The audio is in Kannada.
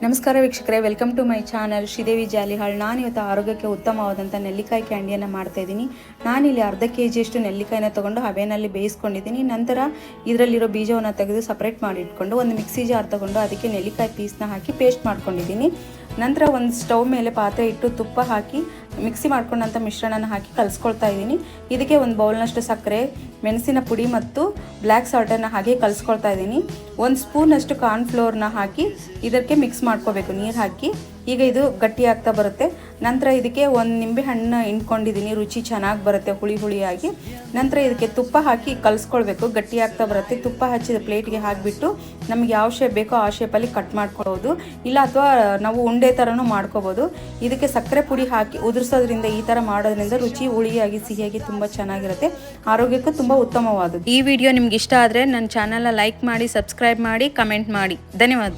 ನಮಸ್ಕಾರ ವೀಕ್ಷಕರೇ, welcome to my channel Sridevi Jalihal. ನಾನಿವತ್ತು ಆರೋಗ್ಯಕ್ಕೆ ಉತ್ತಮವಾದಂಥ ನೆಲ್ಲಿಕಾಯಿ ಕ್ಯಾಂಡಿಯನ್ನು ಮಾಡ್ತಾಯಿದ್ದೀನಿ. ನಾನಿಲ್ಲಿ ಅರ್ಧ ಕೆಜಿಯಷ್ಟು ನೆಲ್ಲಿಕಾಯಿನ ತೊಗೊಂಡು ಹಬೆನಲ್ಲಿ ಬೇಯಿಸ್ಕೊಂಡಿದ್ದೀನಿ. ನಂತರ ಇದರಲ್ಲಿರೋ ಬೀಜವನ್ನು ತೆಗೆದು ಸಪ್ರೇಟ್ ಮಾಡಿ ಇಟ್ಕೊಂಡು ಒಂದು ಮಿಕ್ಸಿ ಜಾರ್ ತೊಗೊಂಡು ಅದಕ್ಕೆ ನೆಲ್ಲಿಕಾಯಿ ಪೀಸ್ನ ಹಾಕಿ ಪೇಸ್ಟ್ ಮಾಡ್ಕೊಂಡಿದ್ದೀನಿ. ನಂತರ ಒಂದು ಸ್ಟವ್ ಮೇಲೆ ಪಾತ್ರೆ ಇಟ್ಟು ತುಪ್ಪ ಹಾಕಿ ಮಿಕ್ಸಿ ಮಾಡ್ಕೊಂಡಂಥ ಮಿಶ್ರಣನ ಹಾಕಿ ಕಲಿಸ್ಕೊಳ್ತಾ ಇದ್ದೀನಿ. ಇದಕ್ಕೆ ಒಂದು ಬೌಲ್ನಷ್ಟು ಸಕ್ಕರೆ, ಮೆಣಸಿನ ಪುಡಿ ಮತ್ತು ಬ್ಲ್ಯಾಕ್ ಸಾಲ್ಟನ್ನು ಹಾಕಿ ಕಲಿಸ್ಕೊಳ್ತಾ ಇದ್ದೀನಿ. ಒಂದು ಸ್ಪೂನಷ್ಟು ಕಾರ್ನ್ಫ್ಲೋರ್ನ ಹಾಕಿ ಇದಕ್ಕೆ ಮಿಕ್ಸ್ ಮಾಡ್ಕೋಬೇಕು ನೀರು ಹಾಕಿ. ಈಗ ಇದು ಗಟ್ಟಿ ಆಗ್ತಾ ಬರುತ್ತೆ. ನಂತರ ಇದಕ್ಕೆ ಒಂದು ನಿಂಬೆ ಹಣ್ಣು ಹಿಂಡ್ಕೊಂಡಿದ್ದೀನಿ, ರುಚಿ ಚೆನ್ನಾಗಿ ಬರುತ್ತೆ ಹುಳಿ ಹುಳಿಯಾಗಿ. ನಂತರ ಇದಕ್ಕೆ ತುಪ್ಪ ಹಾಕಿ ಕಲಿಸ್ಕೊಳ್ಬೇಕು, ಗಟ್ಟಿ ಆಗ್ತಾ ಬರುತ್ತೆ. ತುಪ್ಪ ಹಚ್ಚಿದ ಪ್ಲೇಟ್ಗೆ ಹಾಕಿಬಿಟ್ಟು ನಮಗೆ ಯಾವ ಶೇಪ್ ಬೇಕೋ ಆ ಶೇಪಲ್ಲಿ ಕಟ್ ಮಾಡ್ಕೊಬೋದು, ಇಲ್ಲ ಅಥವಾ ನಾವು ಉಂಡೆ ಥರನೂ ಮಾಡ್ಕೋಬೋದು. ಇದಕ್ಕೆ ಸಕ್ಕರೆ ಪುಡಿ ಹಾಕಿ ಉದುರಿಸೋದ್ರಿಂದ, ಈ ಥರ ಮಾಡೋದ್ರಿಂದ ರುಚಿ ಹುಳಿಯಾಗಿ ಸಿಹಿಯಾಗಿ ತುಂಬ ಚೆನ್ನಾಗಿರುತ್ತೆ, ಆರೋಗ್ಯಕ್ಕೂ ತುಂಬ ಉತ್ತಮವಾದದ್ದು. ಈ ವಿಡಿಯೋ ನಿಮ್ಗೆ ಇಷ್ಟ ಆದರೆ ನನ್ನ ಚಾನಲ್ನ ಲೈಕ್ ಮಾಡಿ, ಸಬ್ಸ್ಕ್ರೈಬ್ ಮಾಡಿ, ಕಮೆಂಟ್ ಮಾಡಿ. ಧನ್ಯವಾದ.